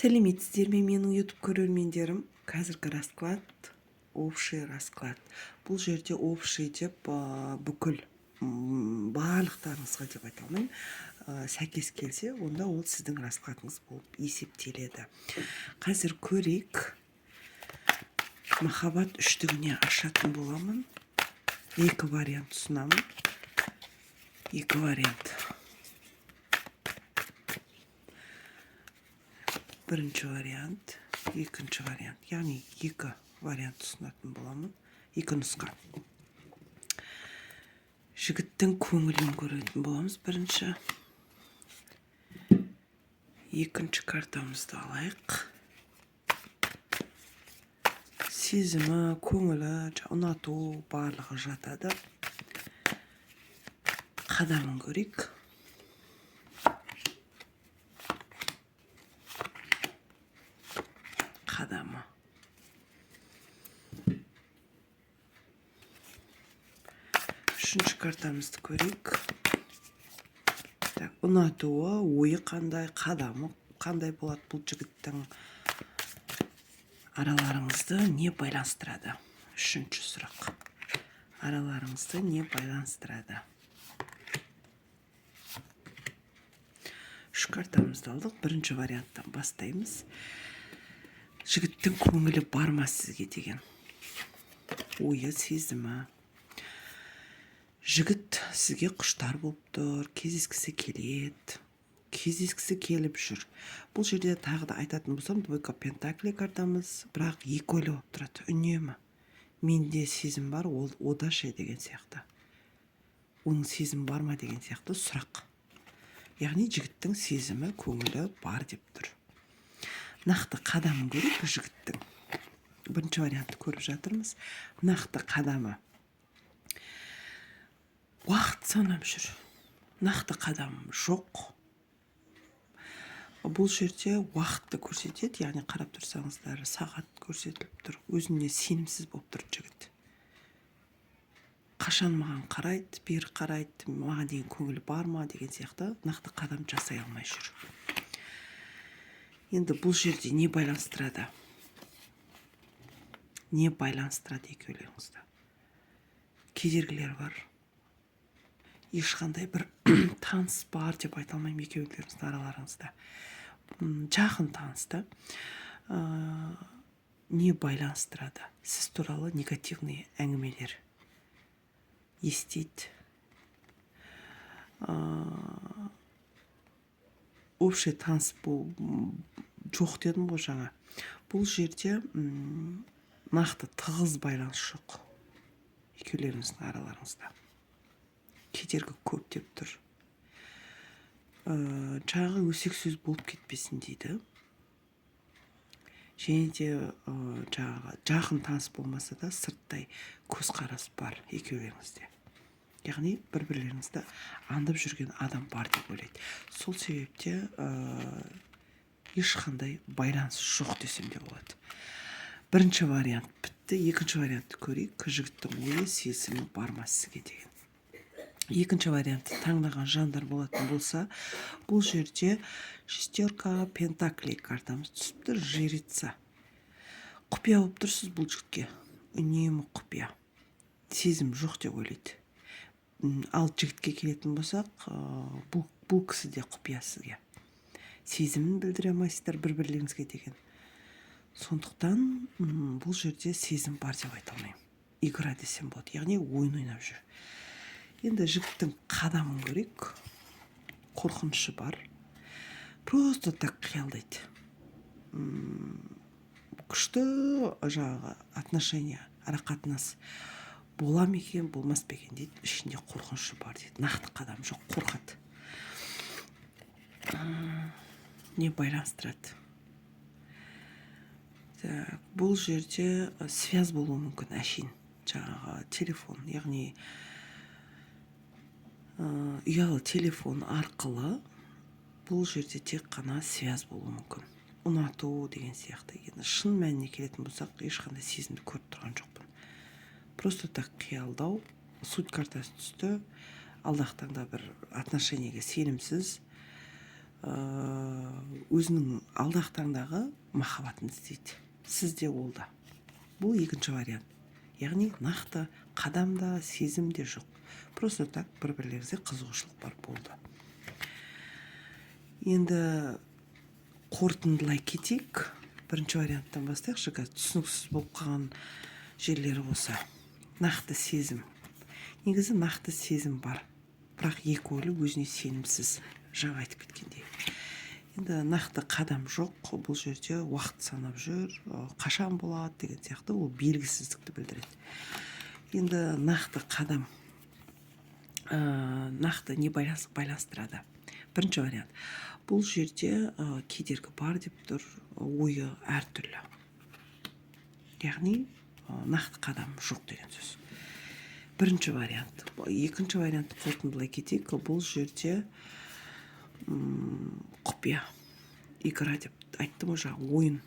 Сәлеметсіздер ме менің YouTube көрермендерім? Қазіргі расклад общий расклад. Бұл жерде общий деп бүкіл барлықтарыңызға деп айта алмаймын. Сәйкес келсе, онда ол сіздің раскладыңыз болып есептеледі. Қазір көрейік. Махаббат үштігіне ашатын боламын. Екі вариант ұсынамын. Екі вариант. Бірінші вариант, екінші вариант. Яғни екі вариант ұсынатын боламын. Екі нұсқа. Жігіттің көңілін көретін боламыз бірінші. Екінші картамызды алайық. Сезімі, көңілі, ұнату барлығы жатады. Қадамын көрейік. Қадамы. Үшінші картамызды көрейік. Ұнатуы, ойы қандай, қадамы қандай болады бұл жігіттің? Араларыңызды не байланыстырады? Үшінші сұрақ. Араларыңызды не байланыстырады? Үш картамызды алдық. Бірінші варианттан бастаймыз. Жігіттің көңілі бар ма сізге деген? Ойы, сезімі. Жігіт сізге құштар болып тұр, кездескісі келеді, кездескісі келіп жүр. Бұл жерде тағы да айтатын болсам, двойка пентаклей картамыз, бірақ екі ойлап тұрады, үнемі. Менде сезім бар, ол ода ше деген сияқты. Оның сезім бар ма деген сияқты сұрақ. Яғни жігіттің сезімі, көңілі бар деп тұр. Нақты қадамын көрейік жігіттің. Бірінші вариантты көріп жатырмыз. Нақты қадамы. Уақыт санап жүр. Нақты қадамым жоқ. Бұл жерде уақытты көрсетеді, яғни қарап тұрсаңыздар, сағат көрсетіліп тұр. Өзіне сенімсіз болып тұр жігіт. Қашан маған қарайды, бері қарайды, маған деген көңілі бар ма деген сияқты нақты қадам жасай алмай жүр. Енді бұл жерде не байланыстырады? Не байланыстырады екеулеріңізді? Кедергілер бар. Ешқандай бір таныс бар деп айта алмаймын екеулеріңіздің араларыңызда. Жақын танысты. Не байланыстырады? Сіз туралы негативный әңгімелер естиді. Общий таныс жоқ дедім ғой жаңа. Бұл жерде нақты тығыз байланыс жоқ екеулеріңіздің араларыңызда. Кедергі көп деп тұр. Жаңағы өсек сөз болып кетпесін дейді. Және де жаңағы жақын таныс болмаса да сырттай көзқарас бар екеулеріңізде. Яғни бір-бірлеріңізді аңдып жүрген адам бар деп ойлайды. Сол себепте ешқандай байланыс жоқ десем де болады. Бірінші вариант бітті. Екінші вариантты көрейік. Жігіттің ойы, сезімі бар ма сізге деген? Екінші вариантты таңдаған жандар болатын болса, бұл жерде шестерка пентаклей картамыз түсіп тұр, жрица. Құпия болып тұрсыз бұл жігітке. Үнемі құпия. Сезім жоқ деп ойлайды. Ал жігітке келетін болсақ, бұл кісіде құпия сізге. Сезімін білдіре алмайсыздар бір-бірлеріңізге деген. Сондықтан бұл жерде сезім бар деп айта алмаймын. Игра десем болады, яғни ойын ойнап жүр. Енді жігіттің қадамын көрейік. Қорқынышы бар. Просто так қиялдайды. Күшті жаңағы отношения, арақатынас бола ма екен, болмас па екен дейді. Ішінде қорқынышы бар дейді. Нақты қадам жоқ, қорқады. Не байланыстырады? Бұл жерде связь болуы мүмкін, әшейін. Жаңағы телефон, яғни ұялы телефон арқылы бұл жерде тек қана связь болуы мүмкін. Ұнату деген сияқты. Енді шын мәніне келетін болсақ, ешқандай сезімді көріп тұрған жоқпын. Просто так қиялдау. Суть картасы түсті. Алдағы таңда бір отношениеге сенімсіз, өзінің алдағы таңдағы махаббатын іздейді. Сізде ол да. Бұл екінші вариант. Яғни нақты қадамда, сезімде жоқ. Просто так бір-бірлеріңізге қызығушылық бар болды. Енді қорытындылай кетейік. Бірінші варианттан бастайықшы, түсініксіз болып қалған жерлері болса. Нақты сезім. Негізі нақты сезім бар. Бірақ екі ойлы, өзіне сенімсіз. Жаңа айтып кеткендей. Енді нақты қадам жоқ. Бұл жерде уақыт санап жүр, қашан болады деген сияқты, ол белгісіздікті білдіреді. Енді нақты қадам, нақты не байланыстырады? Бірінші вариант. Бұл жерде кедергі бар деп тұр, ойы әртүрлі. Яғни нақты қадам жоқ деген сөз. Бірінші вариант. Екінші вариантты қорытындылай кетейік. Бұл жерде құпия, игра деп айттым ғой, жаңа ойын,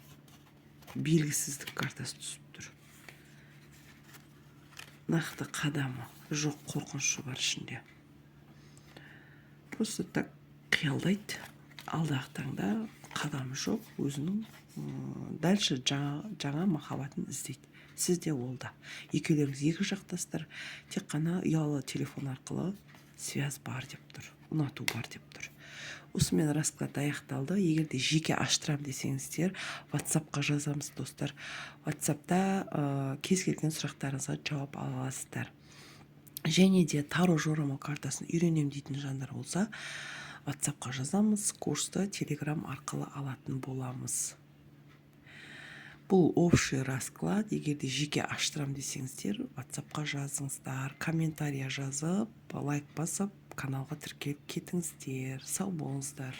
белгісіздік картасы түсіп тұр. Нақты қадамы жоқ, қорқынышы бар ішінде. Просто так қиялдайды. Алдағы таңда қадамы жоқ, өзінің дальше жаңа махаббатын іздейді. Сізде ол да. Екеулеріңіз екі жақтастар, тек қана ұялы телефон арқылы связь бар деп тұр, ұнату бар деп тұр. Осымен расклад аяқталды. Егер де жеке аштырам десеңіздер, WhatsApp-қа жазамыз, достар. WhatsApp-та кез келген сұрақтарыңызға жауап ала аласыздар. Және де таро жорамал картасын үйренем дейтін жандар болса, WhatsApp-қа жазамыз, курсты Telegram арқылы алатын боламыз. Бұл общий расклад. Егер де жеке аштырам десеңіздер, WhatsApp-қа жазыңыздар, комментария жазып, лайк басып, каналға тіркеліп кетіңіздер. Сау болыңыздар.